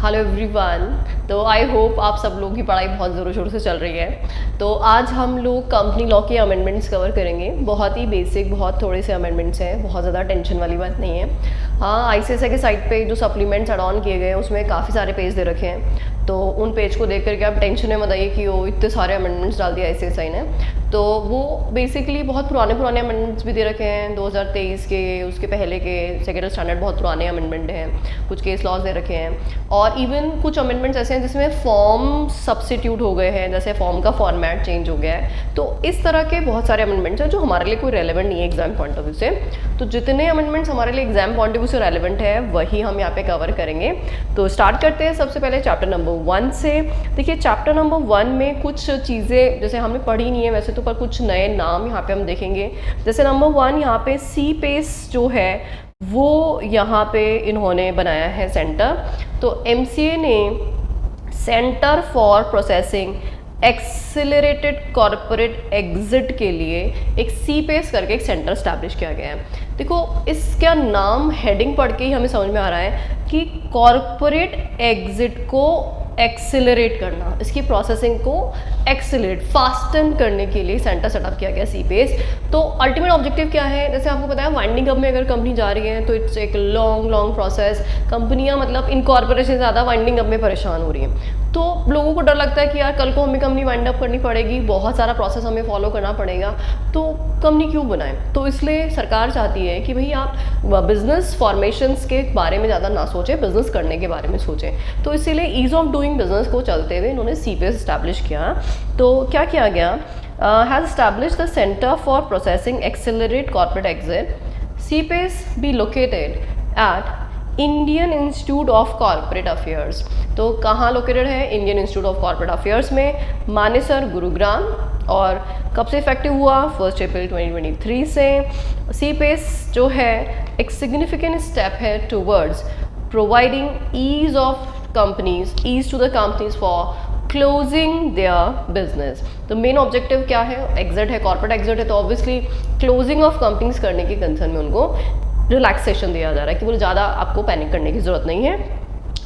Hello everyone. तो I hope आप सब लोग की पढ़ाई बहुत ज़ोरों शोरों से चल रही है। तो आज हम लोग कंपनी लॉ के अमेंडमेंट्स कवर करेंगे। बहुत ही बेसिक, बहुत थोड़े से अमेंडमेंट्स हैं, बहुत ज़्यादा टेंशन वाली बात नहीं है। हाँ, आईसीएसआई के साइट पे जो सप्लीमेंट्स एड ऑन किए गए हैं उसमें काफ़ी सारे पेज दे रखे हैं। तो उन पेज को देख करके आप टेंशन में मत आइए कि वो इतने सारे अमेंडमेंट्स डाल दिए आईसीएसआई ने। तो वो बेसिकली बहुत पुराने अमेंडमेंट्स भी दे रखे हैं, 2023 के, उसके पहले के सेक्रेटरी स्टैंडर्ड बहुत पुराने अमेंडमेंट हैं, कुछ केस लॉज दे रखे हैं और इवन कुछ अमेंडमेंट्स ऐसे हैं जिसमें फॉर्म सब्स्टिट्यूट हो गए हैं, जैसे फॉर्म का फॉर्मेट चेंज हो गया है। तो इस तरह के बहुत सारे अमेंडमेंट्स हैं जो हमारे लिए कोई रेलेवेंट नहीं है एग्जाम पॉइंट ऑफ व्यू से। तो जितने अमेंडमेंट्स हमारे लिए एग्जाम पॉइंट ऑफ व्यू से रेलेवेंट है वही हम यहाँ पे कवर करेंगे। तो स्टार्ट करते हैं सबसे पहले चैप्टर नंबर 1 से। देखिए चैप्टर नंबर 1 में कुछ चीज़ें जैसे हमने पढ़ी नहीं है वैसे तो, पर कुछ नए नाम यहाँ पे हम देखेंगे। जैसे नंबर 1 यहाँ पे CPACE जो है वो यहाँ पे इन्होंने बनाया है सेंटर। तो MCA ने centre for processing accelerated corporate exit के लिए एक CPACE करके एक सेंटर स्टैब्लिश किया गया है। देखो इसका नाम हेडिंग पढ़ के ही हमें समझ में आ रहा है कि कॉरपोरेट एग्जिट को एक्सिलरेट करना, इसकी प्रोसेसिंग को एक्सिलरेट फास्टन करने के लिए सेंटर सेटअप किया गया CPACE। तो अल्टीमेट ऑब्जेक्टिव क्या है, जैसे आपको पता है वाइंडिंग अप में अगर कंपनी जा रही है तो इट्स एक लॉन्ग प्रोसेस। कंपनियां मतलब इनकॉर्पोरेशन ज़्यादा वाइंडिंग अप में परेशान हो रही हैं, तो लोगों को डर लगता है कि यार कल को हमें कंपनी वाइंड अप करनी पड़ेगी, बहुत सारा प्रोसेस हमें फॉलो करना पड़ेगा, तो कंपनी क्यों बनाएं। तो इसलिए सरकार चाहती है कि भाई आप बिजनेस फॉर्मेशंस के बारे में ज़्यादा ना सोचें, बिजनेस करने के बारे में सोचें। तो इसीलिए ईज ऑफ डूइंग बिजनेस को चलते हुए इन्होंने CPACE इस्टेब्लिश किया। तो क्या किया गया, has establish the centre for processing accelerate corporate exit, CPACE be located at Indian institute of corporate affairs. तो कहाँ लोकेटेड है, Indian institute of corporate affairs में, मानेसर, गुरुग्राम। और कब से इफेक्टिव हुआ, 1 अप्रैल 2023 से। CPACE जो है एक सिग्निफिकेंट स्टेप है towards providing ease of companies, ease to the companies for closing their business. तो मेन ऑब्जेक्टिव क्या है, एग्जिट है, कॉर्पोरेट एग्जिट है, तो ऑब्वियसली क्लोजिंग ऑफ कंपनीज करने के कंसर्न में उनको रिलैक्सेशन दिया जा रहा है कि बोले ज़्यादा आपको पैनिक करने की ज़रूरत नहीं है,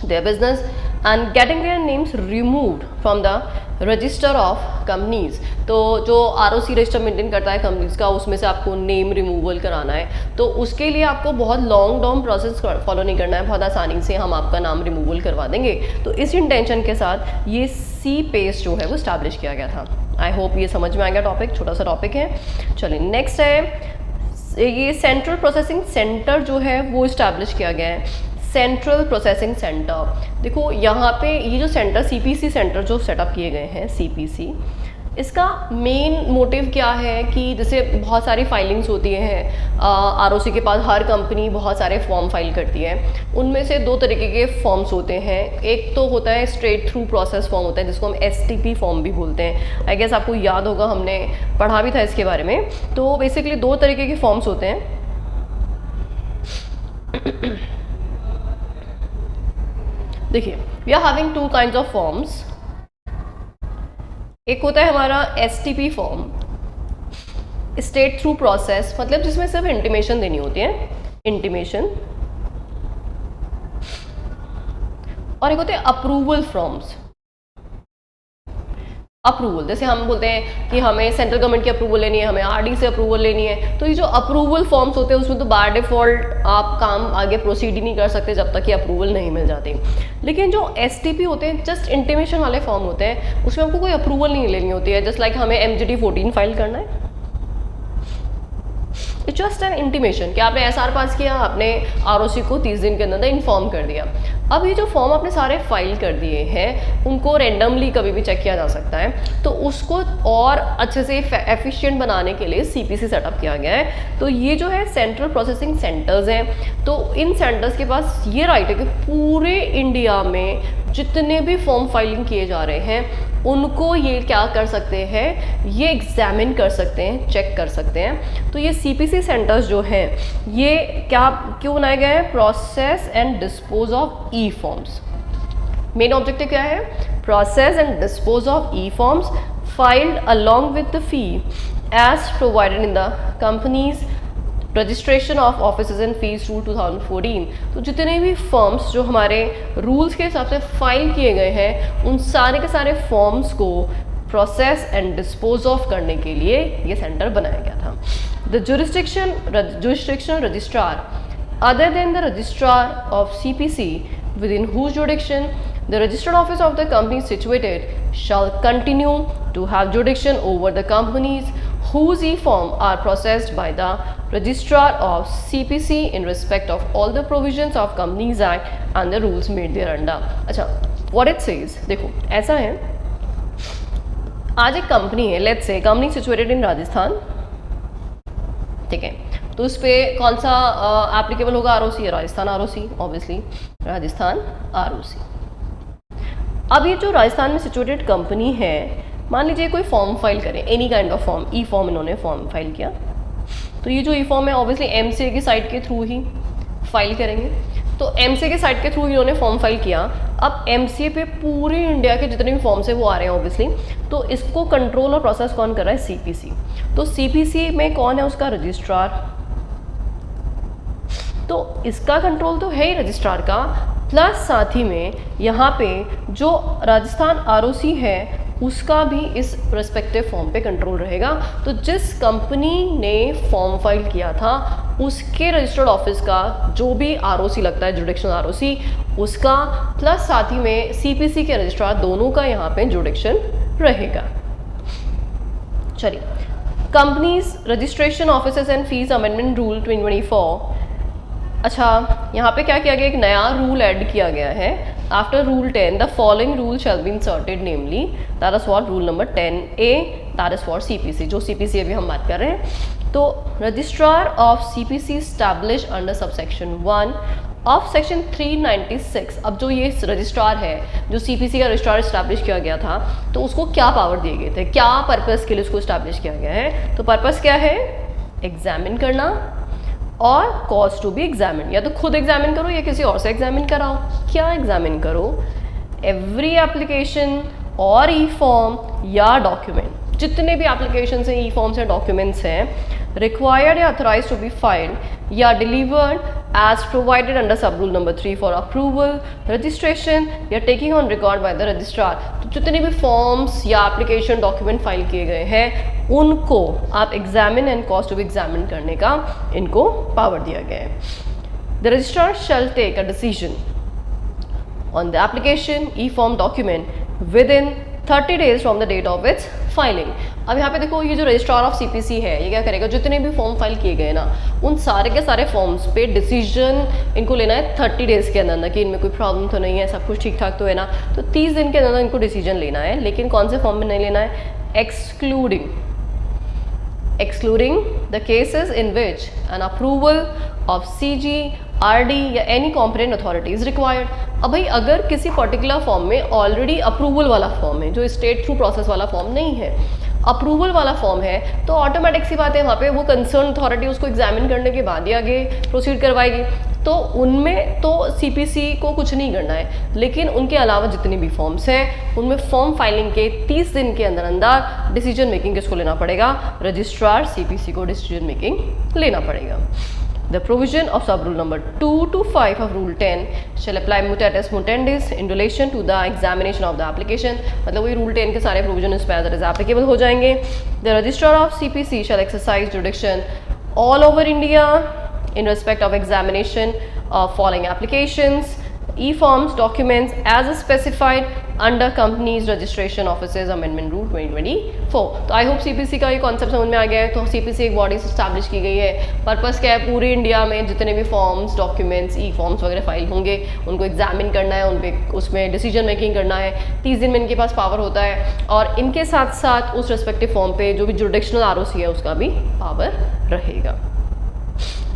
their business and getting their names removed from the register of companies. तो जो ROC रजिस्टर मेंटेन करता है कंपनीज का, उसमें से आपको नेम रिमूवल कराना है, तो उसके लिए आपको बहुत लॉन्ग टर्म प्रोसेस फॉलो नहीं करना है, बहुत आसानी से हम आपका नाम रिमूवल करवा देंगे। तो इस इंटेंशन के साथ ये CPACE जो है वो स्टैब्लिश किया गया था। आई होप ये समझ में आ गया टॉपिक, छोटा सा टॉपिक है। चलिए नेक्स्ट है, ये सेंट्रल प्रोसेसिंग सेंटर जो है वो इस्टेब्लिश किया गया है, सेंट्रल प्रोसेसिंग सेंटर। देखो यहाँ पे ये जो सेंटर CPC सेंटर जो सेटअप किए गए हैं CPC, इसका मेन मोटिव क्या है कि जैसे बहुत सारी फाइलिंग्स होती हैं, ROC के पास हर कंपनी बहुत सारे फॉर्म फाइल करती है, उनमें से 2 तरीके के फॉर्म्स होते हैं। एक तो होता है स्ट्रेट थ्रू प्रोसेस फॉर्म होता है जिसको हम STP फॉर्म भी बोलते हैं। आई गेस आपको याद होगा, हमने पढ़ा भी था इसके बारे में। तो बेसिकली 2 तरीके के फॉर्म्स होते हैं। देखिए we are having 2 kinds of forms. एक होता है हमारा STP form, straight through process, मतलब जिसमें सिर्फ इंटीमेशन देनी होती है, इंटीमेशन। और एक होते हैं अप्रूवल फॉर्म्स। अप्रूवल जैसे हम बोलते हैं कि हमें सेंट्रल गवर्नमेंट की अप्रूवल लेनी है, हमें RD से अप्रूवल लेनी है। तो ये जो अप्रूवल फॉर्म्स होते हैं उसमें तो बाय डिफॉल्ट आप काम आगे प्रोसीड ही नहीं कर सकते जब तक कि अप्रूवल नहीं मिल जाती। लेकिन जो STP होते हैं, जस्ट इंटीमेशन वाले फॉर्म होते हैं, उसमें आपको कोई अप्रूवल नहीं लेनी होती है। जस्ट लाइक हमें MGT 14 फाइल करना है, इट्स जस्ट एन इंटीमेशन कि आपने SR पास किया, आपने ROC को 30 दिन के अंदर इन्फॉर्म कर दिया। अब ये जो फॉर्म आपने सारे फाइल कर दिए हैं उनको रैंडमली कभी भी चेक किया जा सकता है, तो उसको और अच्छे से एफिशिएंट बनाने के लिए CPC सेटअप किया गया है। तो ये जो है सेंट्रल प्रोसेसिंग सेंटर्स हैं, तो इन सेंटर्स के पास ये राइट है कि पूरे इंडिया में जितने भी फॉर्म फाइलिंग किए जा रहे हैं उनको ये क्या कर सकते हैं, ये एग्जामिन कर सकते हैं, चेक कर सकते हैं। तो ये CPC सेंटर्स जो हैं ये क्या क्यों बनाए गए हैं, process and dispose of e forms. Main objective क्या है, process and dispose of e forms filed along with the fee as provided in the companies registration of offices and fees rule 2014, तो जितने भी फॉर्म्स जो हमारे rules के हिसाब से फाइल किए गए हैं उन सारे के सारे फॉर्म्स को प्रोसेस एंड डिस्पोज ऑफ करने के लिए ये सेंटर बनाया गया था. The jurisdiction registrar other than the registrar of CPC within whose jurisdiction the registered office of the company is situated shall continue to have jurisdiction over the companies whose e-form are processed by the registrar of CPC in respect of all the provisions of Companies Act and the rules made thereunder. अच्छा, what it says, देखो ऐसा है, आज एक company है, let's say company situated in Rajasthan, ठीक है, तो उस पर कौन सा एप्लीकेबल होगा? आरओसी है, Rajasthan ROC, obviously Rajasthan ROC. अब ये जो राजस्थान में सिचुएटेड कंपनी है, मान लीजिए कोई फॉर्म फाइल करें, any kind of form, E form इन्होंने फॉर्म फाइल किया, तो ये जो ई फॉर्म है ऑब्वियसली एमसीए की साइट के थ्रू ही फाइल करेंगे. तो एमसीए के साइट के थ्रू इन्होंने फॉर्म फाइल किया. अब एमसीए पे पूरे इंडिया के जितने भी फॉर्म्स है वो आ रहे हैं ऑब्वियसली, तो इसको कंट्रोल और प्रोसेस कौन कर रहा है? सीपीसी. तो सीपीसी में कौन है? उसका रजिस्ट्रार. तो इसका कंट्रोल तो है ही रजिस्ट्रार का, प्लस साथ ही में यहाँ पे जो राजस्थान आरओसी है उसका भी इस रेस्पेक्टिव फॉर्म पे कंट्रोल रहेगा. तो जिस कंपनी ने फॉर्म फाइल किया था उसके रजिस्टर्ड ऑफिस का जो भी आरओसी लगता है, जुडिक्शन आरओसी, उसका प्लस साथ ही में सीपीसी के रजिस्ट्रार, दोनों का यहाँ पे जुडिक्शन रहेगा. चलिए, companies registration offices and fees amendment rule 2024. अच्छा, यहाँ पे क्या किया गया? एक नया रूल ऐड किया गया है. After rule 10 the following rule shall be inserted, namely that is for rule number 10A, that is for CPC. जो सीपीसी अभी हम बात कर रहे हैं, तो registrar of CPC establish under subsection 1 of section 396. अब जो ये रजिस्ट्रार है, जो सीपीसी का रजिस्ट्रार एस्टैब्लिश किया गया था, तो उसको क्या पावर दिए गए थे, क्या पर्पस के लिए उसको एस्टैब्लिश किया गया है? तो पर्पस क्या है? एग्जामिन करना और कॉज टू बी एग्जामिन. या तो खुद एग्जामिन करो या किसी और से एग्जामिन कराओ. क्या एग्जामिन करो? एवरी एप्लीकेशन और ई फॉर्म या डॉक्यूमेंट, जितने भी एप्लीकेशन हैं, ई फॉर्म्स या डॉक्यूमेंट्स हैं, रिक्वायर्ड या अथोराइज टू बी फाइल्ड या delivered as provided under sub rule number 3 for approval, registration या taking on record by the registrar. तो जितने भी फॉर्म्स या एप्लीकेशन डॉक्यूमेंट फाइल किए गए हैं उनको आप examine and cause to be examine करने का इनको पावर दिया गया है. The registrar shall take a decision on the application e-form document within 30 days from the date of its filing. अब यहाँ पे देखो, ये जो रजिस्ट्रार ऑफ सीपीसी है ये क्या करेगा? जितने भी फॉर्म फाइल किए गए ना, उन सारे के सारे फॉर्म्स पे डिसीजन इनको लेना है 30 डेज़ के अंदर, कि इनमें कोई प्रॉब्लम तो नहीं है, सब कुछ ठीक ठाक तो है ना. तो 30 दिन के अंदर इनको डिसीजन लेना है. लेकिन कौन से फॉर्म में नहीं लेना है? excluding the cases in which an approval of CG, RD या any competent authority is required. अब भाई अगर किसी पर्टिकुलर फॉर्म में ऑलरेडी अप्रूवल वाला फॉर्म है, जो स्टेट थ्रू प्रोसेस वाला फॉर्म नहीं है, अप्रूवल वाला फॉर्म है, तो ऑटोमेटिक सी बात है वहाँ पे वो कंसर्न अथॉरिटी उसको एग्जामिन करने के बाद ही आगे प्रोसीड करवाएगी. तो उनमें तो सीपीसी को कुछ नहीं करना है. लेकिन उनके अलावा जितने भी फॉर्म्स हैं उनमें फॉर्म फाइलिंग के 30 दिन के अंदर अंदर डिसीजन मेकिंग किसको लेना पड़ेगा? रजिस्ट्रार सीपीसी को डिसीजन मेकिंग लेना पड़ेगा. The provision of sub rule number 2 to 5 of rule 10 shall apply mutatis mutandis in relation to the examination of the application. मतलब वही rule 10 के सारे provision इस पर as applicable हो जाएंगे. The registrar of CPC shall exercise jurisdiction all over India in respect of examination of following applications, e-forms, documents as specified under companies registration offices amendment rule 2024. तो I hope CPC का ये concept समझ में आ गया है. तो CPC एक body establish की गई है. पर्पस क्या है? पूरे इंडिया में जितने भी फॉर्म्स, डॉक्यूमेंट्स, ई फॉर्म्स वगैरह फाइल होंगे उनको एग्जामिन करना है, उन पर उसमें डिसीजन मेकिंग करना है. 30 दिन में इनके पास पावर होता है. और इनके साथ साथ उस रेस्पेक्टिव फॉर्म पे जो भी जुडिक्शनल आरओसी है उसका भी पावर रहेगा.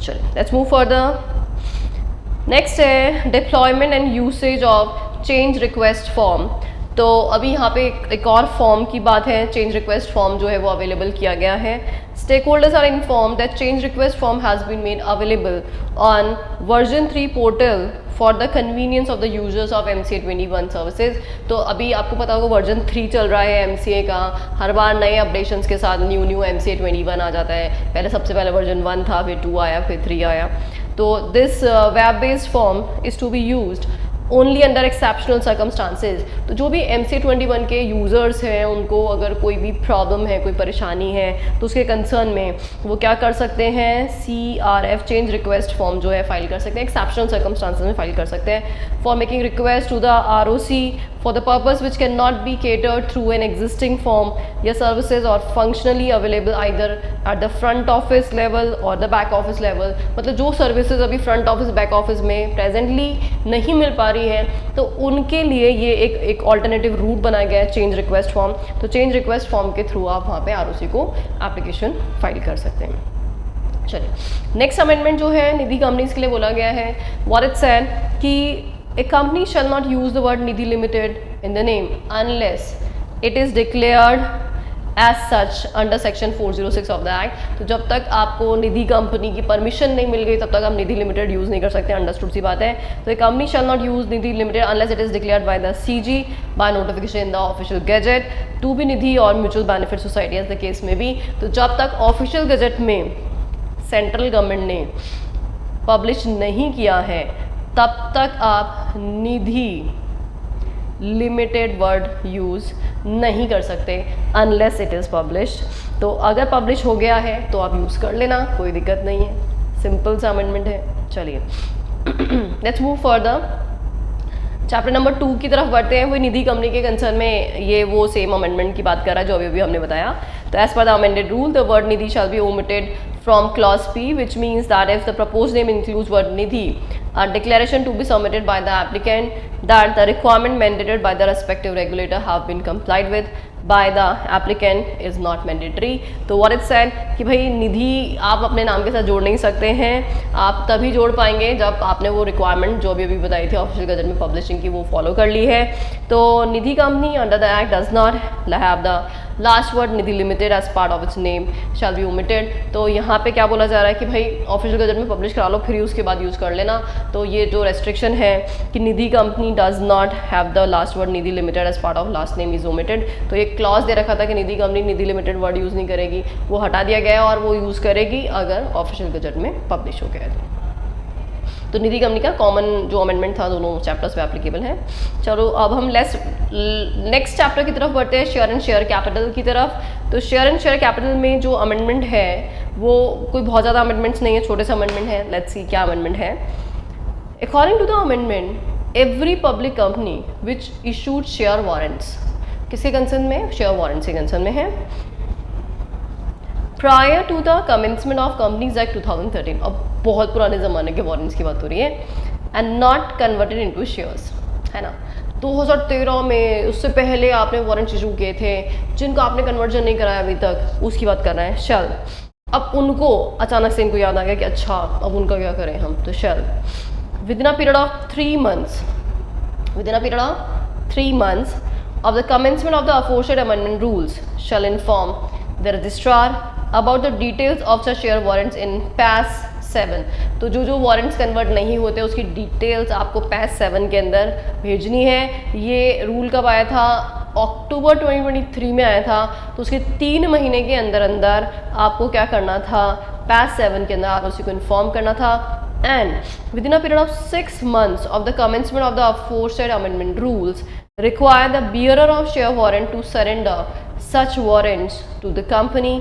चलिए, लेट्स मूव फर्दर. नेक्स्ट है deployment and usage of change request form. तो अभी यहाँ पे एक और फॉर्म की बात है. चेंज रिक्वेस्ट फॉर्म जो है वो अवेलेबल किया गया है Stakeholders are informed that change request form has been made available on version 3 portal for the convenience of the users of MCA 21 services। तो अभी आपको पता होगा वर्जन 3 चल रहा है MCA का, हर बार नए अपडेशंस के साथ न्यू MCA 21 आ जाता है। पहले सबसे पहले वर्जन 1 था, फिर 2 आया, फिर 3 आया। तो this web based form is to be used only under exceptional circumstances. तो जो भी MCA 21 के यूज़र्स हैं उनको अगर कोई भी प्रॉब्लम है, कोई परेशानी है, तो उसके कंसर्न में वो क्या कर सकते हैं, CRF चेंज रिक्वेस्ट फॉर्म जो है फाइल कर सकते हैं, एक्सेप्शनल सर्कमस्टांसेज में फाइल कर सकते हैं for making request to the ROC for the purpose which cannot be catered through an existing form या services or functionally available either at the front office level or the back office level। मतलब जो services अभी front office back office में presently नहीं मिल पा रही है, तो उनके लिए ये एक ऑल्टरनेटिव रूट बनाया गया है चेंज रिक्वेस्ट फॉर्म। तो चेंज रिक्वेस्ट फॉर्म के थ्रू आप वहाँ पे ROC को एप्लीकेशन फाइल कर सकते हैं। चलिए नेक्स्ट अमेंडमेंट जो है निधि कंपनीज के लिए बोला गया है, व्हाट इट सेड कि a company shall not use the word Nidhi Limited in the name unless it is declared as such under section 406 of the act। तो जब तक आपको निधि कंपनी की परमिशन नहीं मिल गई तब तक आप निधि लिमिटेड यूज़ नहीं कर सकते, अंडरस्टूड सी बात है। तो a company shall not use Nidhi limited unless it is declared by the CG by notification in the official gazette to be निधि और mutual benefit society as the case में भी। तो जब तक ऑफिशियल गजट में सेंट्रल गवर्नमेंट ने publish नहीं किया है तब तक आप निधि लिमिटेड वर्ड यूज़ नहीं कर सकते अनलेस इट इज़ पब्लिश्ड। तो अगर पब्लिश हो गया है तो आप यूज़ कर लेना, कोई दिक्कत नहीं है, सिंपल सा अमेंडमेंट है। चलिए let's move further, chapter number 2 की तरफ बढ़ते हैं। वो निधि कंपनी के कंसर्न में ये वो सेम अमेंडमेंट की बात कर रहा है जो अभी हमने बताया। तो as per the amended rule the word Nidhi shall be omitted from clause P, which means that if the proposed name includes word Nidhi, a declaration to be submitted by the applicant that the requirement mandated by the respective regulator have been complied with by the applicant is not mandatory। तो what it said कि भाई निधि आप अपने नाम के साथ जोड़ नहीं सकते हैं, आप तभी जोड़ पाएंगे जब आपने वो रिक्वायरमेंट जो अभी बताई थी ऑफिशियल गजट में पब्लिशिंग की वो फॉलो कर ली है। तो Nidhi company under the act does not have the last word Nidhi limited as part of its name shall be omitted. तो यहाँ पे क्या बोला जा रहा है कि भाई ऑफिशियल गजट में पब्लिश करा लो फिर उसके बाद यूज़ कर लेना। तो ये जो रेस्ट्रिक्शन है कि Nidhi company does not have the last word Nidhi limited as part of last name is omitted. तो एक क्लॉज दे रखा था कि Nidhi company Nidhi limited word use नहीं करेगी, वो हटा दिया गया है और वो यूज़ करेगी अगर ऑफिशियल गजट में पब्लिश हो गया है। तो निधि कंपनी का कॉमन जो अमेंडमेंट था दोनों चैप्टर्स पे एप्लीकेबल है। चलो अब हम नेक्स्ट चैप्टर की तरफ बढ़ते हैं, शेयर एंड शेयर कैपिटल की तरफ। तो शेयर एंड शेयर कैपिटल में जो अमेंडमेंट है वो कोई बहुत ज़्यादा अमेंडमेंट्स नहीं है, छोटे से अमेंडमेंट है। लेट्स सी क्या अमेंडमेंट है। According to the amendment every public company which issued share warrants, किसके कंसर्न में, शेयर वारंट्स के कंसर्न में है, prior to the commencement of companies act 2013, अब बहुत पुराने ज़माने के वारंट्स की बात हो रही है, and not converted into shares, है ना। 2013 में उससे पहले आपने वारंट्स इशू किए थे जिनको आपने कन्वर्जन नहीं कराया अभी तक, उसकी बात कर रहे हैं। शेल, अब उनको अचानक से इनको याद आ गया कि अच्छा अब उनका क्या करें हम, तो shall within a period of 3 months, within a period of 3 months of the commencement of the aforesaid amendment rules shall inform the registrar about the details of such share warrants in PAS 7। तो जो warrants convert नहीं होते उसकी details आपको PAS 7 के अंदर भेजनी है। ये रूल कब आया था, अक्टूबर 2023 में आया था। तो उसके 3 महीने के अंदर अंदर आपको क्या करना था, PAS 7 के अंदर आप उसी को इन्फॉर्म करना था। And within a period of 6 months of the commencement of the aforesaid amendment rules, require the bearer of share warrant to surrender such warrants to the company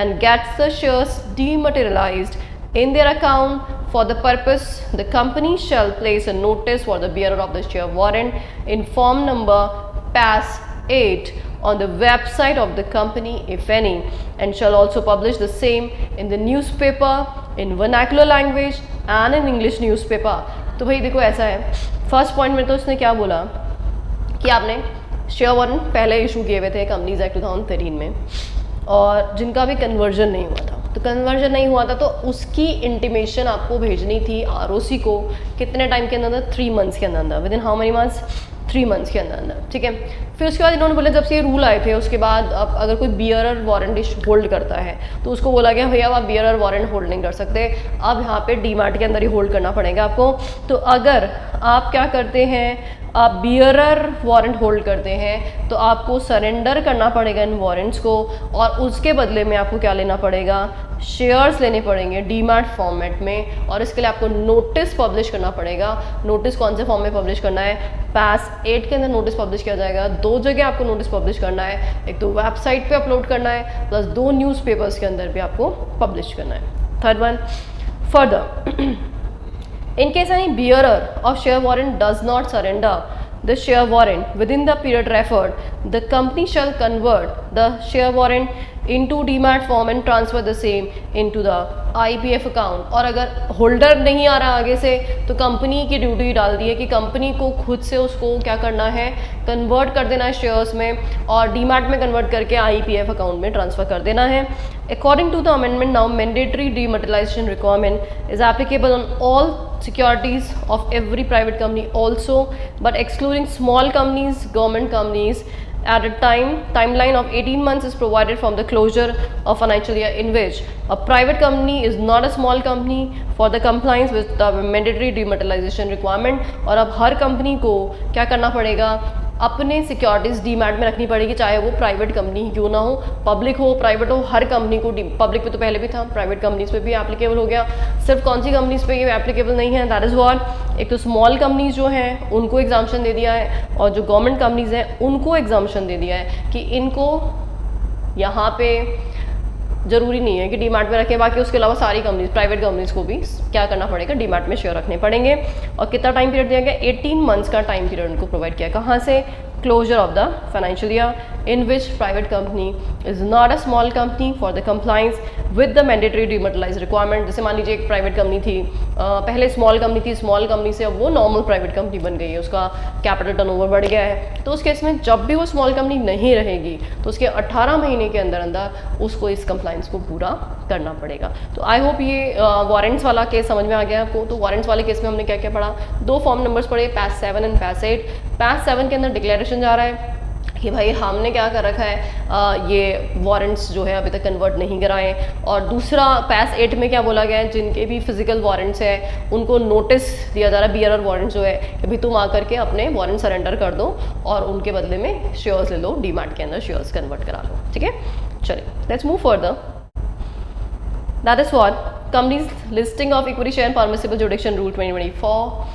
and gets the shares dematerialized in their account. For the purpose, the company shall place a notice for the bearer of the share warrant in form number PAS 8 on the website of the company if any, and shall also publish the same in the newspaper in vernacular language and in English newspaper। तो भाई देखो ऐसा है, first point में तो उसने क्या बोला कि आपने शेयर वारंट पहले इशू किए हुए थे कंपनीज एक्ट 2013 में और जिनका भी कन्वर्जन नहीं हुआ था, तो कन्वर्जन नहीं हुआ था तो उसकी इंटीमेशन आपको भेजनी थी ROC को कितने टाइम के अंदर, 3 months के अंदर, with in how many months, 3 months के अंदर अंदर, ठीक है। फिर उसके बाद इन्होंने बोला जब से ये रूल आए थे उसके बाद अब अगर कोई बियरर वारंट होल्ड करता है तो उसको बोला गया भैया आप बियरर वारंट होल्ड नहीं कर सकते, अब यहाँ पे डीमार्ट के अंदर ही होल्ड करना पड़ेगा आपको। तो अगर आप क्या करते हैं, आप बियरर वारंट होल्ड करते हैं तो आपको सरेंडर करना पड़ेगा इन वारंट्स को, और उसके बदले में आपको क्या लेना पड़ेगा, शेयर्स लेने पड़ेंगे डीमैट फॉर्मेट में, और इसके लिए आपको नोटिस पब्लिश करना पड़ेगा। नोटिस कौन से फॉर्म में पब्लिश करना है, पास 8 के अंदर नोटिस पब्लिश किया जाएगा। 2 जगह आपको नोटिस पब्लिश करना है, एक तो वेबसाइट पे अपलोड करना है प्लस 2 न्यूज़पेपर्स के अंदर भी आपको पब्लिश करना है। Third one, further in case any bearer of share warrant does not surrender the share warrant within the period referred, the company shall convert the share warrant into demat form and transfer the same into the IPF account। और अगर holder नहीं आ रहा आगे से तो company की duty डाल दी है कि कंपनी को खुद से उसको क्या करना है, कन्वर्ट कर देना है शेयर्स में और डीमैट में कन्वर्ट करके IPF अकाउंट में ट्रांसफ़र कर देना है। According to the amendment, now mandatory dematerialization requirement is applicable on all securities of every private company also, but excluding small companies, government companies, at a timeline of 18 months is provided from the closure of financial year in which a private company is not a small company for the compliance with the mandatory dematerialization requirement। और अब हर company को क्या करना पड़ेगा, अपने securities demat में रखनी पड़ेगी, चाहे वो प्राइवेट कंपनी ही क्यों ना हो, पब्लिक हो प्राइवेट हो, हर कंपनी को पब्लिक पे तो पहले भी था, प्राइवेट कंपनीज पे भी एप्लीकेबल हो गया। सिर्फ कौन सी कंपनीज पे ये एप्लीकेबल नहीं है, दैट इज़ व्हाट, एक तो स्मॉल कंपनीज जो हैं उनको एग्जाम्पशन दे दिया है, और जो गवर्नमेंट कंपनीज हैं उनको एग्जाम्पशन दे दिया है कि इनको यहाँ पे ज़रूरी नहीं है कि डीमैट में रखें, बाकी उसके अलावा सारी कंपनीज प्राइवेट कंपनीज को भी क्या करना पड़ेगा, डीमैट में शेयर रखने पड़ेंगे। और कितना टाइम पीरियड दिया गया, 18 मंथ्स का टाइम पीरियड उनको प्रोवाइड किया। कहाँ से, closure of the financial year in which private company is not a small company for the compliance with the mandatory dematerialised requirement. जैसे मान लीजिए एक प्राइवेट कंपनी थी, पहले स्मॉल कंपनी थी, स्मॉल कंपनी से अब वो नॉर्मल प्राइवेट कंपनी बन गई है, उसका कैपिटल टर्नओवर बढ़ गया है, तो उस केस में जब भी वो स्मॉल कंपनी नहीं रहेगी तो उसके 18 महीने के अंदर अंदर उसको इस कंप्लाइंस को पूरा करना पड़ेगा। तो आई होप ये वारंट्स वाला केस समझ में आ गया आपको। तो वारंट्स वाले केस में हमने क्या क्या पढ़ा, 2 फॉर्म नंबर्स पढ़े, PAS 7 एंड PAS 8। PAS 7 के अंदर डिक्लेरेशन जा रहा है कि भाई हमने क्या कर रखा है, ये वारंट्स जो है अभी तक कन्वर्ट नहीं कराए। और दूसरा PAS 8 में क्या बोला गया है, जिनके भी फिजिकल वारंट्स है उनको नोटिस दिया जा रहा है, बियरर वारंट जो है कि भाई तुम आकर के अपने वारंट सरेंडर कर दो और उनके बदले में शेयर्स ले लो, डीमैट के अंदर शेयर्स कन्वर्ट करा लो, ठीक है। चलिए let's move further. That is what companies listing of equity share and permissible jurisdiction rule 2024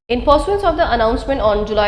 in pursuance of the announcement on July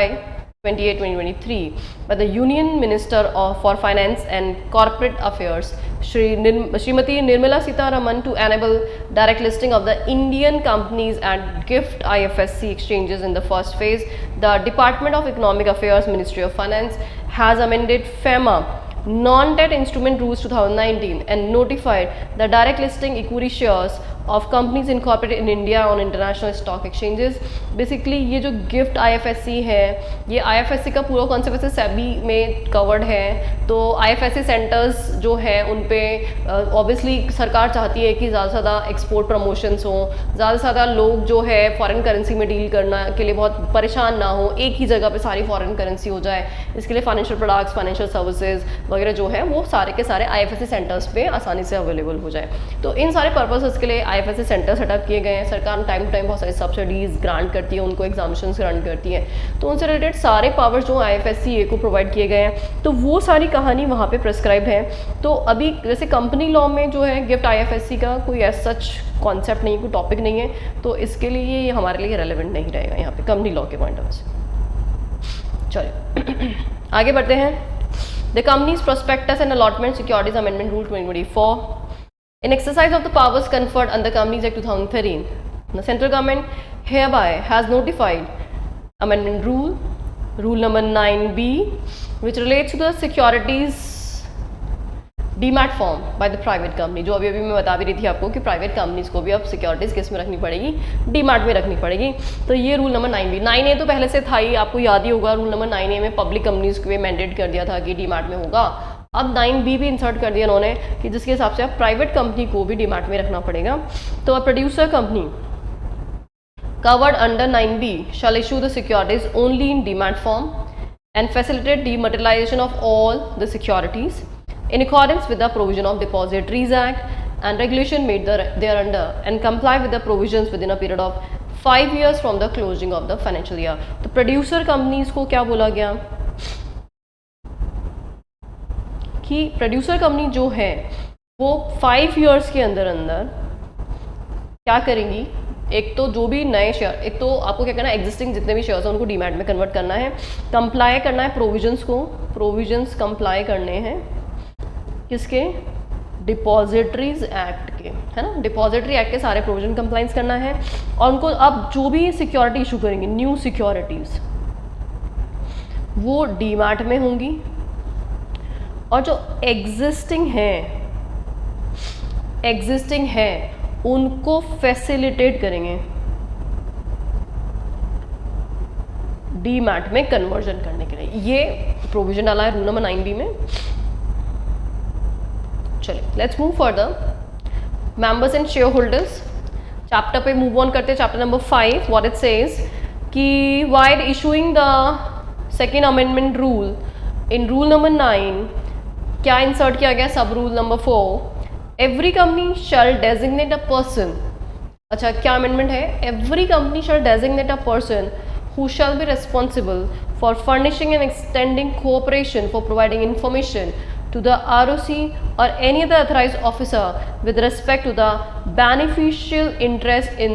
28, 2023 by the Union Minister for Finance and Corporate Affairs Srimati Nirmala Sitharaman to enable direct listing of the Indian companies at GIFT IFSC exchanges in the first phase. The Department of Economic Affairs, Ministry of Finance has amended FEMA non-debt instrument rules 2019 and notified the direct listing equity shares of companies incorporated in India on international stock exchanges। Basically ये जो gift IFSC है, ये IFSC का पूरा concept वैसे SEBI में covered है। तो IFSC सेंटर्स जो हैं उन पे ऑब्वियसली सरकार चाहती है कि ज़्यादा से ज़्यादा एक्सपोर्ट प्रमोशंस हों, ज़्यादा से ज़्यादा लोग जो है फॉरेन करेंसी में डील करना के लिए बहुत परेशान ना हो, एक ही जगह पे सारी फॉरेन करेंसी हो जाए। इसके लिए फाइनेंशियल प्रोडक्ट्स, फाइनेंशियल सर्विसेज वगैरह जो है वो सारे के सारे IFSC सेंटर्स पे आसानी से अवेलेबल हो जाए। तो इन सारे पर्पसेस के लिए IFSC सेंटर सेटअप किए गए हैं। सरकार टाइम टू टाइम बहुत सारी सब्सिडीज ग्रांट करती है, उनको एग्जामिशंस ग्रांट करती है, तो उनसे रिलेटेड सारे पावर्स जो IFSC को प्रोवाइड किए गए हैं, तो वो सारी कहानी वहाँ पे प्रेस्क्राइब है। तो अभी जैसे कंपनी लॉ में जो है गिफ्ट IFSC का कोई एज सच कॉन्सेप्ट नहीं, कोई टॉपिक नहीं है, तो इसके लिए ये हमारे लिए रेलेवेंट नहीं रहेगा यहाँ पे कंपनी लॉ के पॉइंट ऑफ व्यू से। चलिए आगे बढ़ते हैं। The company's prospectus and allotment securities amendment rule 2024 in exercise of the powers conferred under Companies Act 2013, the central government hereby has notified amendment rule number 9B which relates to the securities demat form by the private company. जो अभी मैं बता भी रही थी आपको कि private companies को भी अब सिक्योरिटीज़ किस में रखनी पड़ेगी, डीमैट में रखनी पड़ेगी। तो ये रूल नंबर 9B, 9A तो पहले से था ही, आपको याद ही होगा। रूल नंबर 9A में पब्लिक कंपनीज को मैंडेट कर दिया था कि डीमैट में होगा। अब 9B भी इंसर्ट कर दिया उन्होंने कि जिसके हिसाब से अब प्राइवेट कंपनी को भी डीमैट में रखना पड़ेगा। तो अब producer company covered under 9B shall issue the securities only in demat form and facilitate dematerialization of all the securities in accordance with the provision of Depositories Act and regulation made thereunder and comply with the provisions within a period of 5 years from the closing of the financial year. तो producer companies को क्या बोला गया कि producer company जो है वो 5 years के अंदर अंदर क्या करेंगी, एक तो जो भी नए शेयर, एक तो आपको क्या करना है, एग्जिस्टिंग जितने भी शेयर्स हैं उनको डीमैट में कन्वर्ट करना है, कंप्लाई करना है प्रोविजंस को, प्रोविजंस कंप्लाई करने हैं किसके, डिपॉजिटरीज एक्ट के, है ना, डिपॉजिटरी एक्ट के सारे प्रोविजन कंप्लाइंस करना है। और उनको अब जो भी सिक्योरिटी इशू करेंगे, न्यू सिक्योरिटीज, वो डीमैट में होंगी, और जो एग्जिस्टिंग है उनको फैसिलिटेट करेंगे डीमैट में कन्वर्जन करने के लिए। ये प्रोविजन डाला है रूल नंबर 9B में। चलिए let's move further. Members and share holders chapter पे मूव ऑन करते हैं। Chapter number 5 what it says कि while issuing the second amendment rule in rule number 9 क्या इंसर्ट किया गया, sub rule number 4, every company shall designate a person. अच्छा क्या amendment है, every company shall designate a person who shall be responsible for furnishing and extending cooperation for providing information to the ROC or any other authorized officer with respect to the beneficial interest in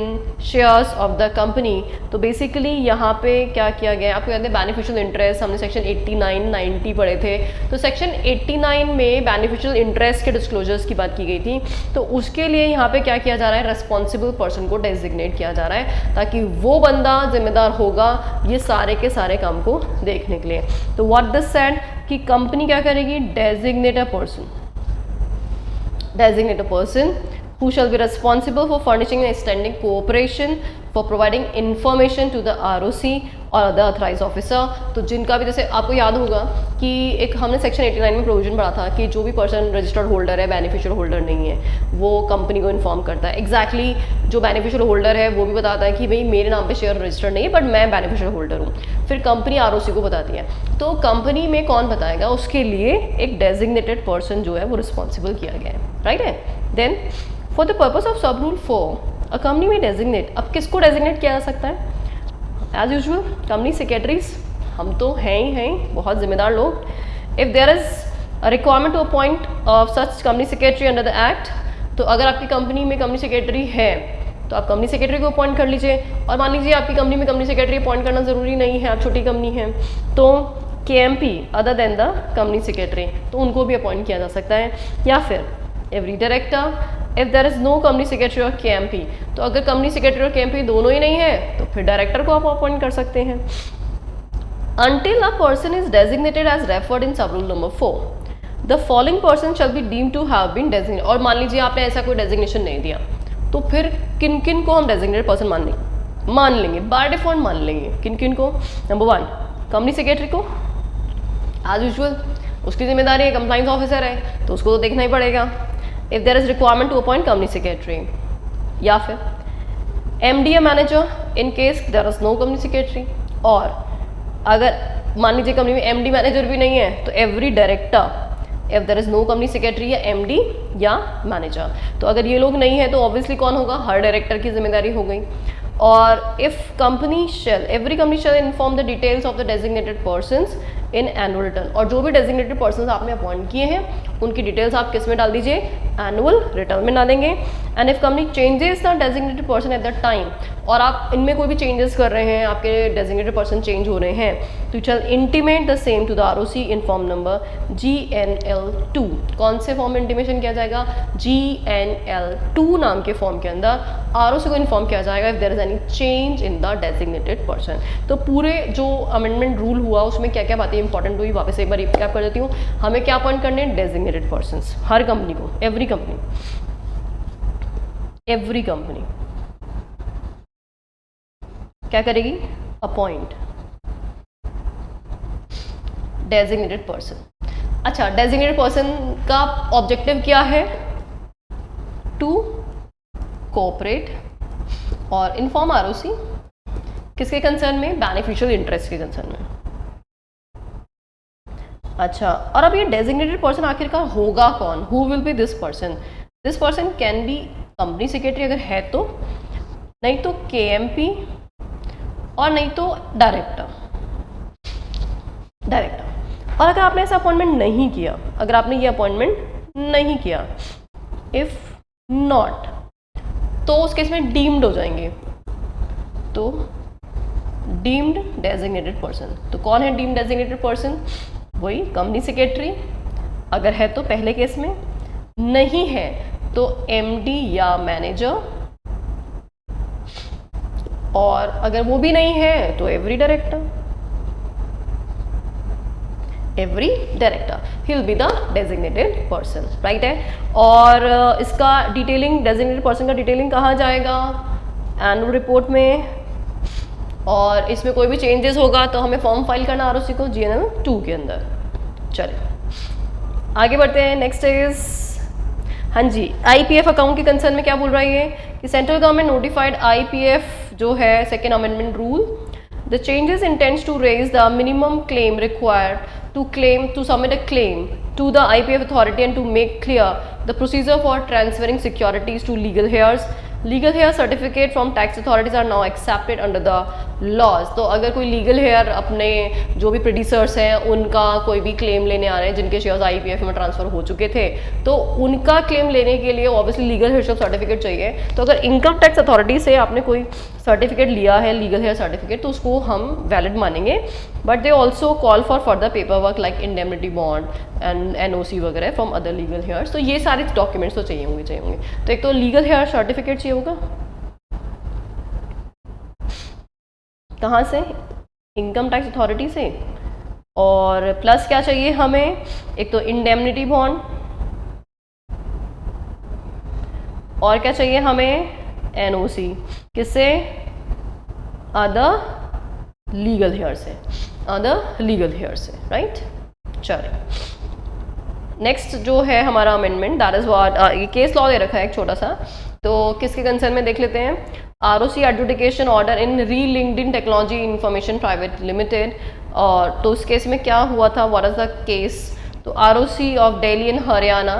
shares of the company। तो basically यहाँ पे क्या किया गया, आपको याद है beneficial interest, हमने सेक्शन 89, 90 पढ़े थे। तो सेक्शन 89 में बेनिफिशियल इंटरेस्ट के डिस्क्लोजर्स की बात की गई थी। तो उसके लिए यहाँ पे क्या किया जा रहा है, रेस्पॉन्सिबल पर्सन को डेजिग्नेट किया जा रहा है ताकि वो बंदा जिम्मेदार होगा ये सारे के सारे काम को देखने के लिए। तो व्हाट दिस सेड कि कंपनी क्या करेगी, designate a person who shall be responsible for furnishing and extending cooperation for providing information to the ROC और अदर अथराइज ऑफिसर। तो जिनका भी, जैसे आपको याद होगा कि एक हमने सेक्शन 89 में प्रोविजन पढ़ा था कि जो भी पर्सन रजिस्टर्ड होल्डर है, बेनिफिशियल होल्डर नहीं है, वो कंपनी को इन्फॉर्म करता है। एग्जैक्टली जो बेनिफिशियल होल्डर है वो भी बताता है कि भाई मेरे नाम पे शेयर रजिस्टर्ड नहीं है बट मैं बेनिफिशियल होल्डर हूँ। फिर कंपनी ROC को बताती है। तो कंपनी में कौन बताएगा, उसके लिए एक डेजिग्नेटेड पर्सन जो है वो रिस्पॉन्सिबल किया गया है, राइट है। Then for the purpose of sub rule 4 a company में डेजिग्नेट, अब किसको डेजिग्नेट किया जा सकता है, एज यूजुअल कंपनी सेक्रेटरीज, हम तो हैं ही हैं बहुत जिम्मेदार लोग। If there is a requirement to appoint of such company secretary under the act, तो अगर आपकी कंपनी में कंपनी सेक्रेटरी है तो आप कंपनी सेक्रेटरी को अपॉइंट कर लीजिए। और मान लीजिए आपकी कंपनी में कंपनी सेक्रेटरी अपॉइंट करना ज़रूरी नहीं है, आप छोटी कंपनी है, तो KMP other than the company secretary, तो उनको भी अपॉइंट किया जा सकता है। या फिर every director if there is no company secretary और KMP, तो अगर कंपनी सेक्रेटरी और KMP दोनों ही नहीं है तो फिर डायरेक्टर को आप अपॉइंट कर सकते हैं। Until a person is designated as referred in sub rule number 4, the following person shall be deemed to have been designated। और मान लीजिए आपने ऐसा कोई डेजिग्नेशन नहीं दिया तो फिर किन किन को हम डेजिग्नेटेड पर्सन मान लेंगे, बाय डिफॉल्ट मान लेंगे। किन किन को, नंबर 1 कंपनी सेक्रेटरी को, एज यूजुअल उसकी जिम्मेदारी है, कंप्लाइंस ऑफिसर है तो उसको तो देखना ही पड़ेगा। If there is requirement to appoint company secretary, या फिर MD या manager in case there is no company secretary. और अगर मान लीजिए कंपनी में MD मैनेजर भी नहीं है तो every director if there is no company secretary या MD या मैनेजर। तो अगर ये लोग नहीं है तो ऑब्वियसली कौन होगा, हर डायरेक्टर की जिम्मेदारी हो गई। और if company shall, every company shall inform the details of the designated persons in annual return, और जो भी डेजिग्नेटेड पर्सन्स आपने अपॉइंट किए हैं उनकी डिटेल्स आप किस में डाल दीजिए, एनुअल रिटर्न में डालेंगे। And if company changes the designated person at the time, और आप इनमें कोई भी चेंजेस कर रहे हैं, आपके डेजिग्नेटेड पर्सन चेंज हो रहे हैं, तो shall intimate the same to the ROC in form number GNL2। कौन से फॉर्म में इंटीमेशन किया जाएगा, GNL2 नाम के फॉर्म के अंदर ROC को इन्फॉर्म किया जाएगा if there is any change in the designated person. तो पूरे जो अमेंडमेंट रूल हुआ उसमें क्या क्या बातें इंपॉर्टेंट हुई, वापस एक बार रिकैप कर देती हूँ। हमें क्या अपॉइंट करने हैं, डेजिग्नेटेड पर्सन्स, हर कंपनी को, एवरी कंपनी क्या करेगी, अपॉइंट डेजिग्नेटेड पर्सन। अच्छा, डेजिग्नेटेड पर्सन का ऑब्जेक्टिव क्या है, टू कोऑपरेट और इन्फॉर्म ROC किसके कंसर्न में? बेनिफिशियल इंटरेस्ट के कंसर्न में। अच्छा, और अब ये डेजिग्नेटेड पर्सन आखिरकार होगा कौन? Who will be this person? This person can be company secretary अगर है तो, नहीं तो केएमपी, और नहीं तो डायरेक्टर। और अगर आपने ऐसा अपॉइंटमेंट नहीं किया, अगर आपने ये अपॉइंटमेंट नहीं किया, इफ नॉट, तो उस केस में डीम्ड हो जाएंगे। तो डीम्ड डेजिग्नेटेड पर्सन, तो कौन है डीम्ड डेजिग्नेटेड पर्सन? वही कंपनी सेक्रेटरी, अगर है तो पहले केस में, नहीं है तो एमडी या मैनेजर, और अगर वो भी नहीं है तो every director, he will be the designated person, right है। और इसका डिटेलिंग, डेजिग्नेटेड पर्सन का डिटेलिंग कहाँ जाएगा? एनुअल रिपोर्ट में, और इसमें कोई भी चेंजेस होगा तो हमें फॉर्म फाइल करना आरओसी को जीएनएम 2 के अंदर। चलिए आगे बढ़ते हैं। नेक्स्ट इज, हाँ जी, आईपीएफ अकाउंट के कंसर्न में क्या बोल रहा है ये कि सेंट्रल गवर्नमेंट नोटिफाइड आईपीएफ जो है second amendment rule, the changes intends to raise the minimum claim required to submit a claim to the IPF authority and to make clear the procedure for transferring securities to legal heirs. Legal heir certificate from tax authorities are now accepted under the laws. तो अगर कोई legal hair अपने जो भी producers हैं उनका कोई भी क्लेम लेने आ रहे हैं, जिनके शेयर्स आईपीएफ में ट्रांसफर हो चुके थे, तो उनका क्लेम लेने के लिए ऑब्वियसली लीगल हेयरशिप सर्टिफिकेट चाहिए। तो अगर इनकम टैक्स अथॉरिटी से आपने कोई सर्टिफिकेट लिया है, लीगल हेयर सर्टिफिकेट, तो उसको हम वैलिड मानेंगे। But they also call for further paper work like indemnity bond and NOC वगैरह फ्रॉम अदर लीगल हेयर्स। तो ये सारे डॉक्यूमेंट्स तो चाहिए होंगे। तो एक तो लीगल हेयर सर्टिफिकेट चाहिए होगा, कहाँ से? इनकम टैक्स अथॉरिटी से। और प्लस क्या चाहिए हमें? एक तो इंडेमनिटी बॉन्ड, और क्या चाहिए हमें? एनओसी। किससे? अदर लीगल हेयर से, अदर लीगल हेयर से, राइट। चलिए नेक्स्ट जो है हमारा अमेंडमेंट, दैट इज व्हाट, ये केस लॉ दे रखा है एक छोटा सा, तो किसके कंसर्न में देख लेते हैं। ROC adjudication order in re LinkedIn technology information private limited. और तो उस केस में क्या हुआ था, व्हाट इज द केस? तो ROC of Delhi and Haryana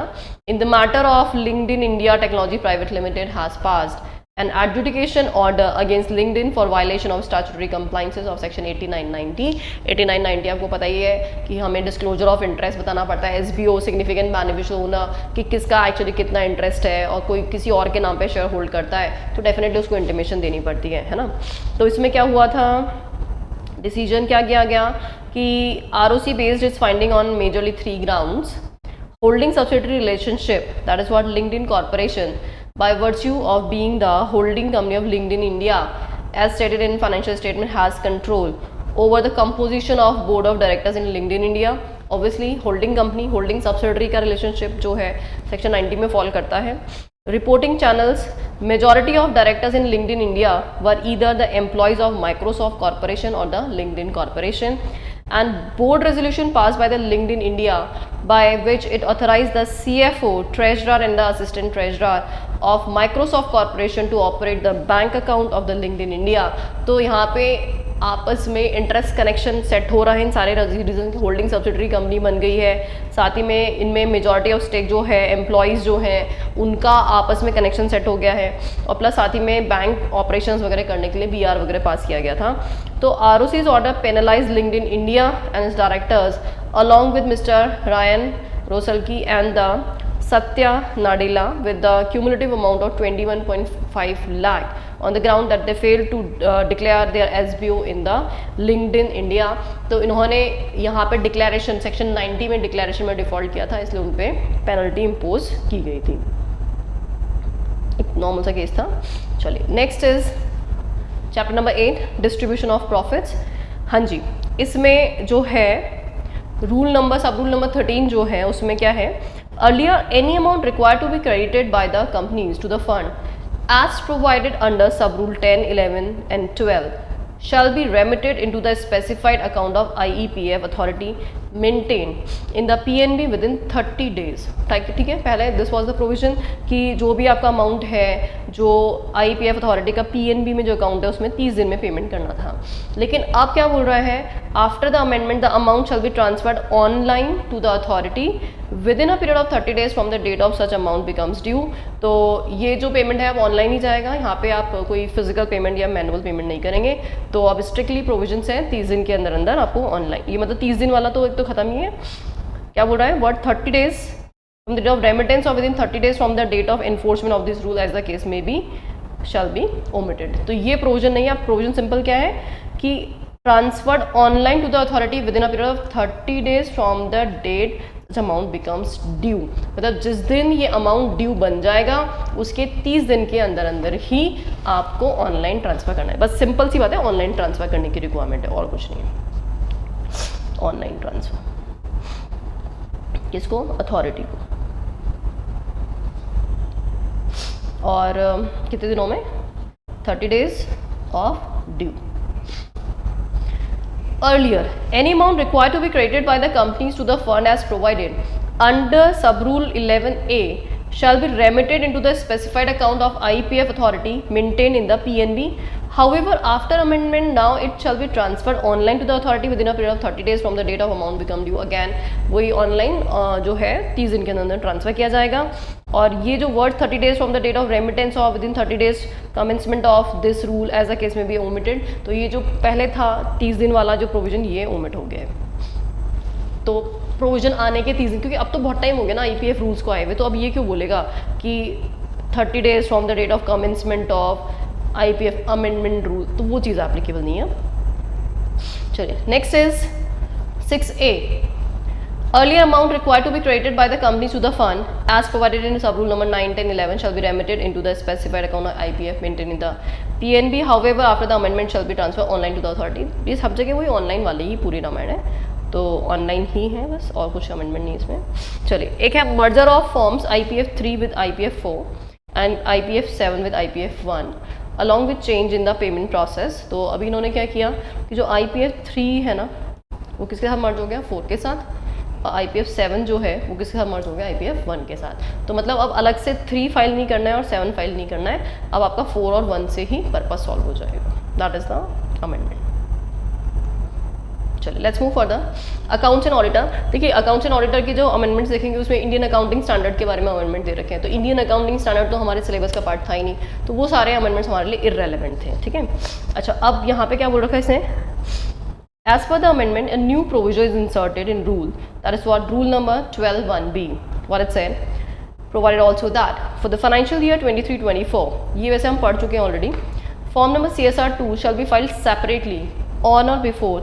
in the matter of LinkedIn India Technology Private Limited has passed an adjudication order against LinkedIn for violation of statutory compliances of section 8990। 8990 आपको पता ही है कि हमें डिस्क्लोजर ऑफ इंटरेस्ट बताना पड़ता है, SBO significant beneficial owner, कि किसका एक्चुअली कितना इंटरेस्ट है, और कोई किसी और के नाम पे शेयर होल्ड करता है तो डेफिनेटली उसको इंटीमेशन देनी पड़ती है ना। तो इसमें क्या हुआ था, डिसीजन क्या किया गया कि ROC based it's finding on majorly 3 grounds: holding subsidiary relationship, that is what LinkedIn Corporation, by virtue of being the holding company of LinkedIn India, as stated in financial statement, has control over the composition of board of directors in LinkedIn India। Obviously holding company, holding subsidiary का relationship जो है section 90 में fall करता है। Reporting channels, majority of directors in LinkedIn India were either the employees of Microsoft Corporation or the LinkedIn Corporation। And board resolution passed by the LinkedIn India by which it authorized the CFO, treasurer and the assistant treasurer of Microsoft Corporation to operate the bank account of the LinkedIn India। तो यहाँ पे आपस में interest connection set हो रहा है इन सारे reason की, होल्डिंग सब्सिडरी कंपनी बन गई है, साथ ही में इनमें मेजॉरिटी ऑफ स्टेक जो है एम्प्लॉयज़ जो हैं उनका आपस में कनेक्शन सेट हो गया है, और प्लस साथ ही में बैंक ऑपरेशंस वगैरह करने के लिए बीआर वगैरह पास किया गया था। तो ROC's order penalise LinkedIn India and its directors along with mister Ryan Roslansky and the Satya Nadella with the cumulative amount of 21.5 lakh on the ground that they failed to declare their SBO in the LinkedIn India। तो इन्होंने यहाँ पे declaration section 90 में declaration में default किया था, इसलिए उन पे पेनल्टी इम्पोज की गई थी। एक नॉर्मल सा केस था। चलिए next is chapter number 8, distribution of profits. हाँ जी, इसमें जो है रूल नंबर, सब रूल नंबर 13 जो है उसमें क्या है, earlier any amount required to be credited by the companies to the fund as provided under sub rule 10, 11 and 12 shall be remitted into the specified account of IEPF authority maintain in the PNB with in 30 days. ठीक है, पहले this was the provision कि जो भी आपका amount है, जो IPF authority का पीएनबी में जो अकाउंट है उसमें 30 दिन में पेमेंट करना था। लेकिन अब क्या बोल रहा है, after the amendment the amount shall be transferred online to the authority within a period of 30 days from the date of such amount becomes due. तो ये जो पेमेंट है अब ऑनलाइन ही जाएगा, यहाँ पे आप कोई फिजिकल पेमेंट या मैनुअल पेमेंट नहीं करेंगे। तो अब स्ट्रिक्टली प्रोविजंस हैं 30 दिन के अंदर अंदर आपको ऑनलाइन, ये मतलब 30 दिन वाला तो एक तो खत्म ही है। क्या बोल रहा है, what 30 days from the date of remittance और within 30 days from the date of enforcement of this rule as the case में बी शैल बी ओमिटेड। तो ये प्रोविजन नहीं है, आप प्रोविजन सिंपल क्या है कि transferred online to the authority within a period of 30 days from the date amount becomes due. मतलब जिस दिन ये अमाउंट ड्यू बन जाएगा उसके 30 दिन के अंदर अंदर ही आपको ऑनलाइन ट्रांसफ़र करना है। बस सिंपल सी बात है, ऑनलाइन ट्रांसफ़र करने की रिक्वायरमेंट है और कुछ नहीं है। ऑनलाइन ट्रांसफ़र किसको, अथॉरिटी को। और कितने दिनों में, 30 days of due. Earlier, any amount required to be credited by the companies to the fund as provided under sub-rule 11A shall be remitted into the specified account of IPF authority maintained in the PNB. However, after amendment, now it shall be transferred online to the authority within a period of 30 days from the date of amount become due. Again, वही online जो है 30 दिन के अंदर transfer किया जाएगा। और ये जो word 30 days from the date of remittance और within 30 days commencement of this rule as a case में भी ओमिटेड। तो ये जो पहले था 30 दिन वाला जो प्रोविजन, ये ओमिट हो गया है। तो प्रोविजन आने के 30 दिन, क्योंकि अब तो बहुत टाइम हो गया ना आईपीएफ रूल्स को आए हुए, तो अब ये क्यों बोलेगा कि 30 days from the date of commencement of IPF amendment rule, तो वो चीज़ एप्लीकेबल नहीं है। चलिए next is 6A। Earlier amount required to be credited by the companies to the fund as provided in sub-rule number 9, 10, 11 shall be remitted into the specified account of IPF maintained in the PNB. However, after the amendment shall be transferred online to the authority. ये सब जगह वही online वाले ही पूरी रामायण है, तो online ही है बस, और कुछ अमेंडमेंट नहीं इसमें। चलिए, एक है merger of forms IPF 3 with IPF 4 and IPF 7 with IPF 1 along with change in the payment process। तो अभी इन्होंने क्या किया कि जो IPF 3 है ना वो किसके साथ मर्ज हो गया, 4 के साथ। IPF 7 जो है वो किसके साथ मर्ज हो गया, IPF 1 के साथ। तो मतलब अब अलग से 3 फाइल नहीं करना है और 7 फाइल नहीं करना है, अब आपका 4 और 1 से ही पर्पस सॉल्व हो जाएगा। That is the amendment. चलिए let's move for the accounts and auditor. देखिए अकाउंट्स एंड ऑडिटर की जो अमेंडमेंट्स देखेंगे उसमें इंडियन अकाउंटिंग स्टैंडर्ड के बारे में अमेंडमेंट दे रखे हैं। तो इंडियन अकाउंटिंग स्टैंडर्ड तो हमारे सिलेबस का पार्ट था ही नहीं, तो वो सारे अमेंडमेंट्स हमारे लिए इररेलेवेंट थे। ठीक है, अच्छा अब यहाँ पे क्या बोल रखा है इसने, as per the amendment a new provision is inserted in rule, that is what rule number 12(1)(b). what it said, provided also that for the financial year 23-24, ये वैसे हम पढ़ चुके हैं already, form number CSR2 shall be filed separately on or before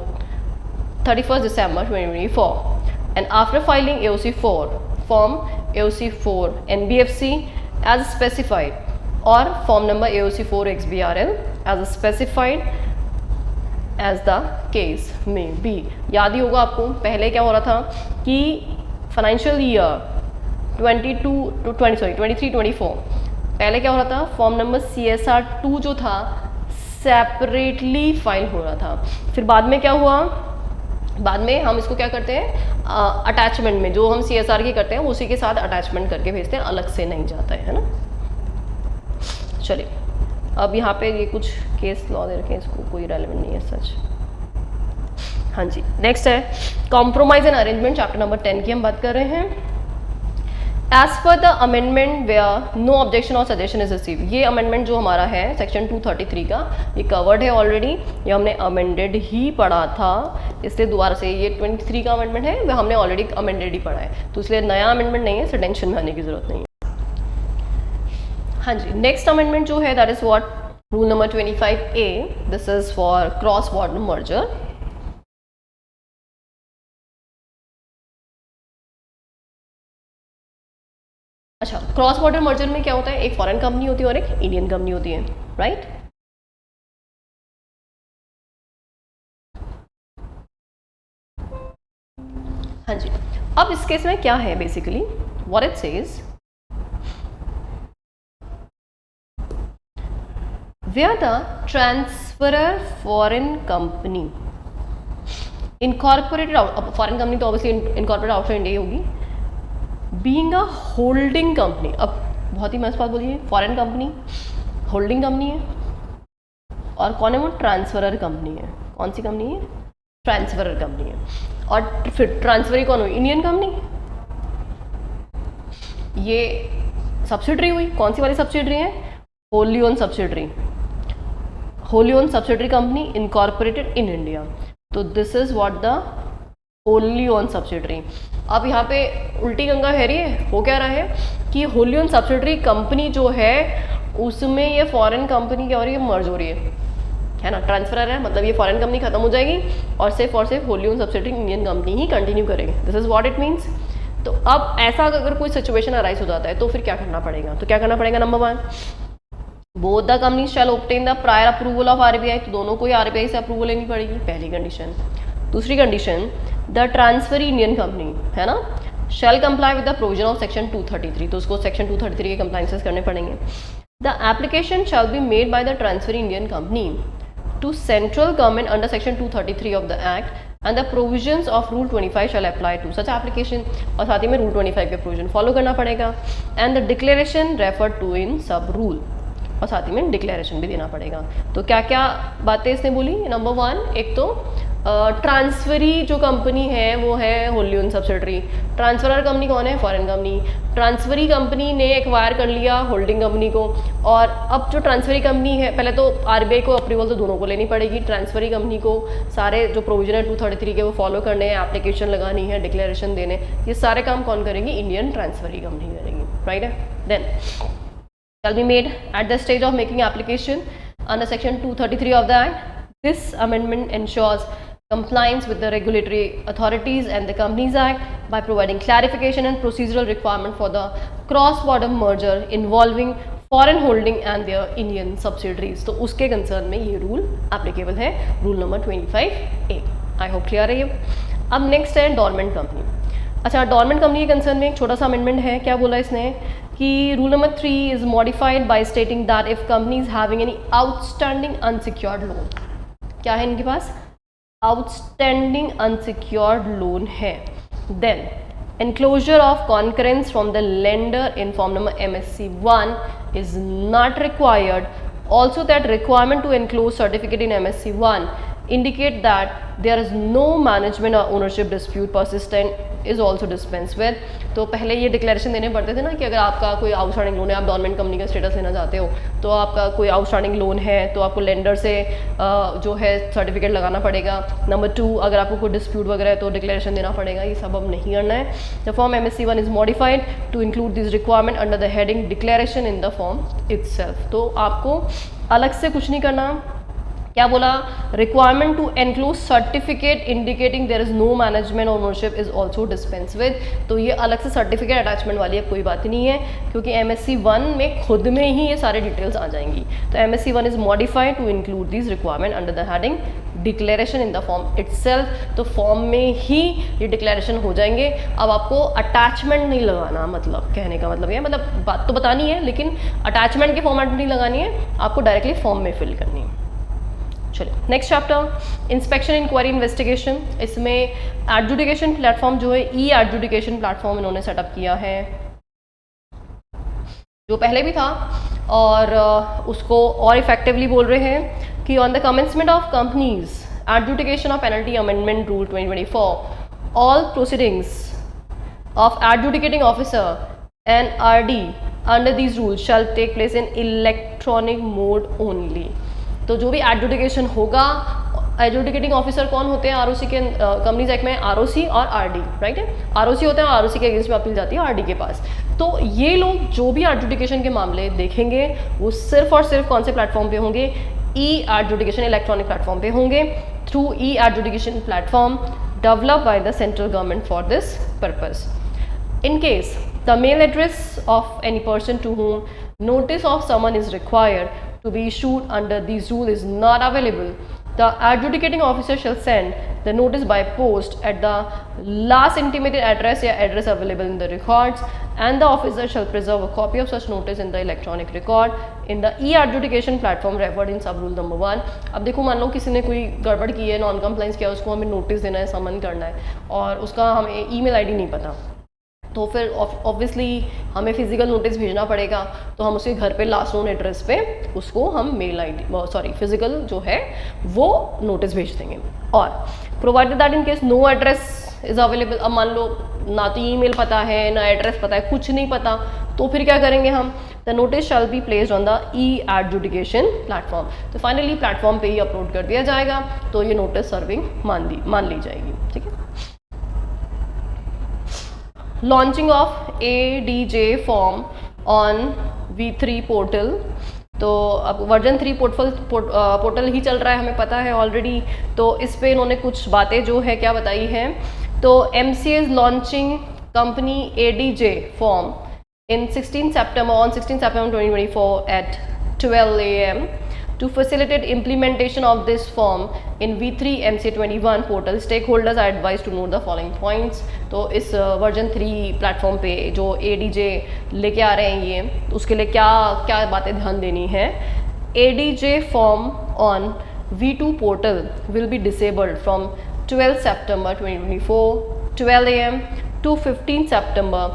31st December 2024 and after filing AOC4 form AOC4 NBFC as specified or form number AOC4 XBRL as specified as the case में be. याद ही होगा आपको पहले क्या हो रहा था कि फाइनेंशियल ईयर 23-24 पहले क्या हो रहा था, फॉर्म नंबर CSR2 जो था सेपरेटली फाइल हो रहा था। फिर बाद में क्या हुआ, बाद में हम इसको क्या करते हैं अटैचमेंट में, जो हम CSR की करते हैं उसी के साथ अटैचमेंट करके भेजते हैं, अलग से नहीं जाता है ना। चलिए अब यहाँ पे ये कुछ केस लॉ दे रखे हैं, इसको कोई रेलेवेंट नहीं है सच। हाँ जी, नेक्स्ट है compromise and arrangement, chapter number 10 की हम बात कर रहे हैं। As per the amendment where no objection और सजेशन इज रिसीव, ये अमेंडमेंट जो हमारा है सेक्शन 233 का, ये कवर्ड है ऑलरेडी, ये हमने अमेंडेड ही पढ़ा था, इसलिए दोबारा से ये 23 का अमेंडमेंट है, वह हमने ऑलरेडी अमेंडेड ही पढ़ा है, तो इसलिए नया अमेंडमेंट नहीं है, इसे टेंशन में आने की जरूरत नहीं है। हाँ जी, नेक्स्ट अमेंडमेंट जो है that is what rule number 25A, this is for cross border merger. अच्छा, क्रॉस बॉर्डर मर्जर में क्या होता है, एक फॉरेन कंपनी होती है और एक इंडियन कंपनी होती है, राइट। हाँ जी, अब इस केस में क्या है basically what it says, where the transferor foreign company incorporated, foreign company तो ऑब्वियसली इनकॉर्पोरेटेड आउटसाइड इंडिया ही होगी। बीइंग अ होल्डिंग कंपनी, अब बहुत ही मस्त बात बोलिए, फॉरेन कंपनी होल्डिंग कंपनी है, और कौन है वो, ट्रांसफरर कंपनी है। कौन सी कंपनी है, ट्रांसफरर कंपनी है। और फिर ट्रांसफरी कौन हुई, इंडियन कंपनी। ये सब्सिडरी हुई, कौन सी वाली सब्सिडरी है, wholly own subsidiary, wholly own subsidiary company incorporated in India. तो this is what the wholly own subsidiary. अब यहाँ पे उल्टी गंगा है रही है, हो क्या रहा है कि होली ओन सब्सिडरी कंपनी जो है उसमें ये फॉरेन कंपनी क्या हो रही है, मर्ज हो रही है ना, ट्रांसफर है, मतलब ये फॉरेन कंपनी खत्म हो जाएगी और सिर्फ wholly own subsidiary Indian company ही कंटिन्यू करेगी। This is what it means. तो अब ऐसा अगर कोई सिचुएशन अराइज हो जाता है तो फिर क्या करना पड़ेगा, तो क्या करना पड़ेगा, number 1, both the company shall obtain the prior approval of RBI, तो दोनों को ही आरबीआई से अप्रूवल लेनी पड़ेगी, पहली कंडीशन। दूसरी condition, the transferee Indian company है ना, shall comply with the provision of section 233, तो उसको सेक्शन 233 के कंप्लाइंसेस करने पड़ेंगे। The application shall be made by the transferee Indian company to central government under section 233 of the act and the provisions of rule 25 shall apply to such application, और साथ ही में rule 25 के provision follow करना पड़ेगा। And the declaration refer to in sub rule, और साथ ही में declaration भी देना पड़ेगा। तो क्या क्या बातें इसने बोली, नंबर 1, एक तो ट्रांसफरी जो कंपनी है वो है wholly own subsidiary, transferor company कौन है, फॉरेन कंपनी। ट्रांसफरी कंपनी ने एक्वायर कर लिया होल्डिंग कंपनी को, और अब जो ट्रांसफरी कंपनी है, पहले तो आरबीआई को अप्रूवल तो दोनों को लेनी पड़ेगी, ट्रांसफरी कंपनी को सारे जो प्रोविजन है 233 के वो फॉलो करने हैं, एप्लीकेशन लगानी है, डिक्लेरेशन देने, ये सारे काम कौन करेंगी, इंडियन ट्रांसफरी कंपनी करेंगी, राइट है। Then shall be made at the stage of making application under section 233 of the act. This amendment ensures compliance with the regulatory authorities and the Companies Act by providing clarification and procedural requirement for the cross-border merger involving foreign holding and their Indian subsidiaries. तो उसके concern में ये rule applicable है, rule number 25A। I hope clear है ये। अब next है dormant company. अच्छा, डॉर्मेंट कंपनी के कंसर्न में एक छोटा सा अमेंडमेंट है, क्या बोला इसने कि rule number 3 is modified by stating that if company is having any outstanding unsecured loan, क्या है इनके पास, आउटस्टैंडिंग अनसिक्योर्ड लोन है, then enclosure of concurrence from the lender in form number MSC1 is not required. Also, that requirement to enclose certificate in MSC1 indicate that there is no management or ownership dispute persistent is also dispensed with. तो पहले ये declaration देने पड़ते थे ना कि अगर आपका कोई आउटस्टैंडिंग लोन है, आप डॉर्मेंट कंपनी का स्टेटस लेना चाहते हो, तो आपका कोई आउटस्टैंडिंग लोन है तो आपको लेंडर से जो है सर्टिफिकेट लगाना पड़ेगा। नंबर 2, अगर आपको कोई डिस्प्यूट वगैरह है तो डिक्लेरेशन देना पड़ेगा, ये सब अब नहीं करना है। The form MSC1 is modified to include this requirement under the heading declaration in the form itself. तो आपको अलग से कुछ नहीं करना, क्या बोला, requirement to enclose certificate indicating there is no management ownership is also dispense with. तो ये अलग से सर्टिफिकेट अटैचमेंट वाली अब कोई बात नहीं है, क्योंकि MSC1 में खुद में ही ये सारे डिटेल्स आ जाएंगी। तो MSC1 is modified to include this requirement under the heading declaration in the form itself. तो फॉर्म में ही ये डिक्लेरेशन हो जाएंगे। अब आपको अटैचमेंट नहीं लगाना, मतलब कहने का मतलब ये, मतलब बात तो बतानी है लेकिन अटैचमेंट के फॉर्मेट में नहीं लगानी है, आपको डायरेक्टली फॉर्म में फिल करनी है। चलिए next chapter, inspection inquiry investigation. इसमें एडजुडिकेशन प्लेटफॉर्म जो है, ई एडजुडिकेशन प्लेटफॉर्म इन्होंने सेटअप किया है, जो पहले भी था, और उसको और इफेक्टिवली बोल रहे हैं कि on the commencement of companies adjudication of penalty amendment rule 2024, all proceedings of adjudicating officer and RD under these rules shall take place in electronic mode only. तो जो भी एडजुडिकेशन होगा, एडजुडिकेटिंग ऑफिसर कौन होते हैं ROC के companies act में, ROC और RD, राइट है। ROC होते हैं, ROC के अगेंस्ट में अपील जाती है RD के पास। तो ये लोग जो भी एडजुडिकेशन के मामले देखेंगे वो सिर्फ और सिर्फ कौन से प्लेटफॉर्म पे होंगे, ई एडजुडिकेशन इलेक्ट्रॉनिक प्लेटफॉर्म पे होंगे, through E adjudication platform develop by the central government for this purpose. In case the mail address of any person to whom notice of summons is required to be issued under these rules is not available, The adjudicating officer shall send the notice by post at the last intimated address या address available in the records, and the officer shall preserve a copy of such notice in the electronic record in the e-adjudication platform referred in sub rule number 1. अब देखो मान लो किसी ने कोई गड़बड़ की है, नॉन कंप्लाइंस किया, उसको हमें नोटिस देना है, समन करना है और उसका हमें ईमेल आईडी नहीं पता, तो फिर ऑब्वियसली हमें फिजिकल नोटिस भेजना पड़ेगा, तो हम उसके घर पे लास्ट नोन एड्रेस पे उसको हम मेल आईडी फिजिकल जो है वो नोटिस भेज देंगे. और provided that in case no address is available, अब मान लो ना तो ईमेल पता है ना एड्रेस पता है, कुछ नहीं पता, तो फिर क्या करेंगे हम, the notice shall be placed on the e-adjudication platform. तो फाइनली प्लेटफॉर्म पे ही अपलोड कर दिया जाएगा, तो ये नोटिस सर्विंग मान ली जाएगी. ठीक है. Launching of ADJ form on V3 portal. तो अब वर्जन 3 पोर्टल ही चल रहा है, हमें पता है ऑलरेडी. तो इस पे इन्होंने कुछ बातें जो है क्या बताई हैं. तो MCA is launching company ADJ form in 16 September 2024 at 12 AM to facilitate implementation of this form in V3 MCA21 portal. Stakeholders are advised to note the following points. तो इस वर्जन 3 प्लेटफॉर्म पे जो ADJ लेके आ रहे हैं ये, उसके लिए क्या क्या बातें ध्यान देनी है. ADJ form on V2 portal will be disabled from 12 September 2024 12 AM to 15 September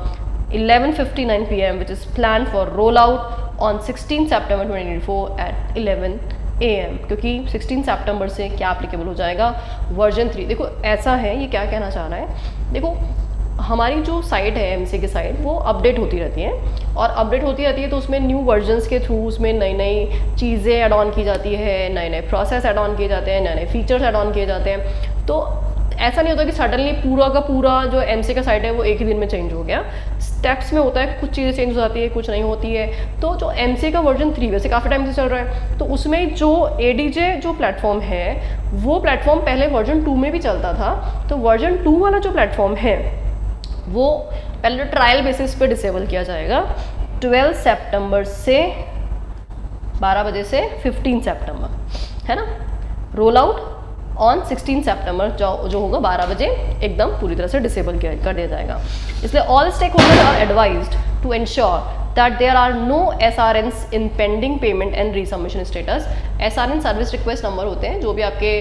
11:59 PM, which is planned for rollout on 16 September 2024 at 11 AM. क्योंकि 16 सितंबर से क्या एप्लीकेबल हो जाएगा, वर्जन 3. देखो ऐसा है, ये क्या कहना चाह रहा है, देखो हमारी जो साइट है MCA की साइट, वो अपडेट होती रहती है, और अपडेट होती रहती है तो उसमें न्यू वर्जन्स के थ्रू उसमें नई नई चीज़ें ऐड ऑन की जाती है, नए नए प्रोसेस ऐड ऑन किए जाते हैं, नए नए फीचर्स ऐड ऑन किए जाते हैं. तो ऐसा नहीं होता कि सडनली पूरा का पूरा जो MCA का साइट है वो एक ही दिन में चेंज हो गया. स्टेप्स में होता है, कुछ चीज़ें चेंज हो जाती है, कुछ नहीं होती है. तो जो MCA का वर्जन 3 वैसे काफ़ी टाइम से चल रहा है, तो उसमें जो ADJ जो प्लेटफॉर्म है वो प्लेटफॉर्म पहले वर्जन 2 में भी चलता था. तो वर्जन 2 वाला जो प्लेटफॉर्म है वो पहले ट्रायल बेसिस पे डिसेबल किया जाएगा 12 सितंबर से 12 बजे से 15 सितंबर, है ना. रोल आउट ऑन 16 सितंबर जो होगा 12 बजे एकदम पूरी तरह से डिसेबल कर दिया जाएगा. इसलिए all stakeholders are advised to ensure that there are no SRNs in pending payment and resubmission status. SRN service request number होते हैं, जो भी आपके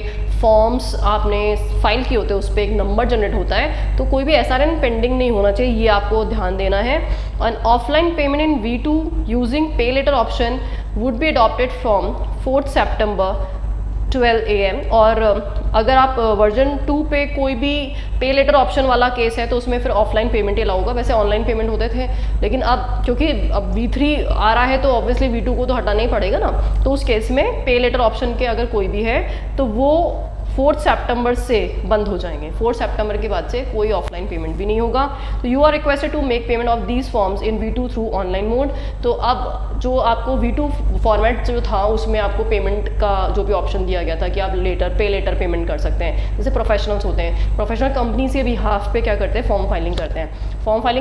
फॉर्म्स आपने फाइल किए होते हैं उस पर एक नंबर जनरेट होता है, तो कोई भी SRN पेंडिंग नहीं होना चाहिए, ये आपको ध्यान देना है. And offline payment in V2 using pay letter option would be adopted from 4 सितंबर 12 AM. और अगर आप वर्जन 2 पे कोई भी पे लेटर ऑप्शन वाला केस है तो उसमें फिर ऑफलाइन पेमेंट ही अलाउ होगा. वैसे ऑनलाइन पेमेंट होते थे, लेकिन अब क्योंकि अब V3 आ रहा है तो ऑब्वियसली V2 को तो हटाना ही पड़ेगा ना. तो उस केस में पे लेटर ऑप्शन के अगर कोई भी है तो वो 4 सितंबर से बंद हो जाएंगे. 4 सितंबर के बाद से कोई ऑफलाइन पेमेंट भी नहीं होगा. तो you are requested to make payment of these forms in V2 through online mode. तो अब जो आपको V2 फॉर्मेट जो था उसमें आपको पेमेंट का जो भी ऑप्शन दिया गया था कि आप पे लेटर पेमेंट कर सकते हैं. जैसे प्रोफेशनल्स होते हैं, प्रोफेशनल कंपनी के बिहाफ पे क्या करते हैं, फॉर्म फाइलिंग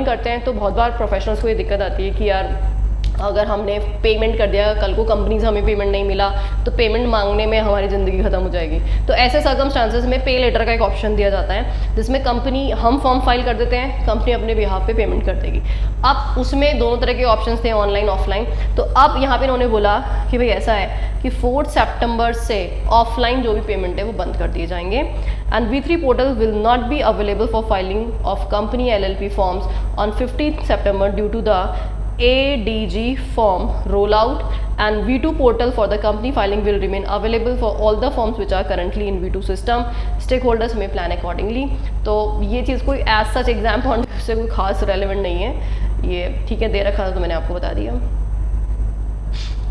करते हैं. तो बहुत बार प्रोफेशनल्स को ये दिक्कत आती है कि यार अगर हमने पेमेंट कर दिया, कल को कंपनी से हमें पेमेंट नहीं मिला तो पेमेंट मांगने में हमारी ज़िंदगी ख़त्म हो जाएगी. तो ऐसे सर्कमस्टांसेस में पे लेटर का एक ऑप्शन दिया जाता है, जिसमें कंपनी हम फॉर्म फाइल कर देते हैं, कंपनी अपने बिहाफ पे पेमेंट कर देगी. अब उसमें दोनों तरह के ऑप्शंस थे, ऑनलाइन ऑफलाइन. तो अब यहाँ पे इन्होंने बोला कि भाई ऐसा है कि 4 सितंबर से ऑफलाइन जो भी पेमेंट है वो बंद कर दिए जाएंगे. And V3 portal will not be available for filing of company LLP forms on 15 September due to the ADG form rollout, and V2 portal for the company filing will remain available for all the forms which are currently in V2 system. Stakeholders may plan accordingly. तो ये चीज़ कोई as such exam point से कोई खास relevant नहीं है, ये ठीक है दे रखा था तो मैंने आपको बता दिया.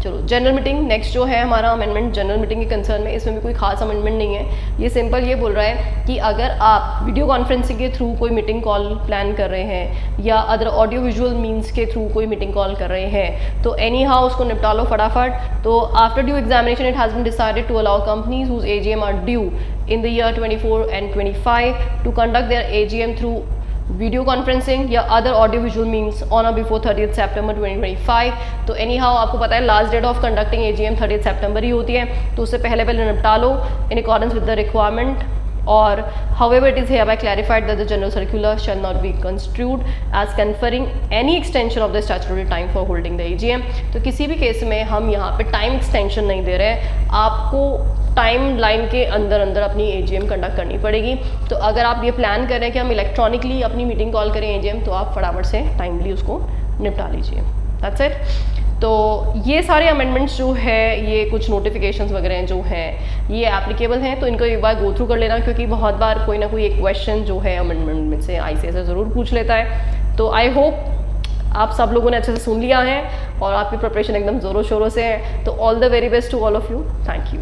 चलो जनरल मीटिंग नेक्स्ट जो है हमारा अमेंडमेंट जनरल मीटिंग के कंसर्न में, इसमें भी कोई खास अमेंडमेंट नहीं है. ये सिंपल ये बोल रहा है कि अगर आप वीडियो कॉन्फ्रेंसिंग के थ्रू कोई मीटिंग कॉल प्लान कर रहे हैं या अदर ऑडियो विजुअल मीन्स के थ्रू कोई मीटिंग कॉल कर रहे हैं तो एनी हाउ उसको निपटा लो फटाफट. तो after due examination it has been decided to allow companies whose AGM are due in the year 24 and 25 to conduct their AGM through video conferencing या other audio visual means on और before 30 सितंबर 2025। तो anyhow आपको पता है last date of conducting AGM 30 सितंबर ही होती है, तो उससे पहले निपटा लो in accordance with the requirement. और however it is hereby clarified that the general circular shall not be construed as conferring any extension of the statutory time for holding the AGM। तो किसी भी केस में हम यहाँ पे time extension नहीं दे रहे हैं, आपको टाइम लाइन के अंदर अंदर अपनी AGM कंडक्ट करनी पड़ेगी। तो अगर आप ये प्लान कर रहे हैं कि हम इलेक्ट्रॉनिकली अपनी मीटिंग कॉल करें AGM, तो आप फटाफट से टाइमली उसको निपटा लीजिए। That's it. तो ये सारे अमेंडमेंट्स जो है, ये कुछ नोटिफिकेशंस वगैरह जो हैं ये एप्लीकेबल हैं, तो इनको एक बार गो थ्रू कर लेना, क्योंकि बहुत बार कोई ना कोई एक क्वेश्चन जो है अमेंडमेंट में से ICSR ज़रूर पूछ लेता है। तो आई होप आप सब लोगों ने अच्छे से सुन लिया है और आपकी प्रिपरेशन एकदम ज़ोरों शोरों से है। तो all the very best to all of you. Thank you.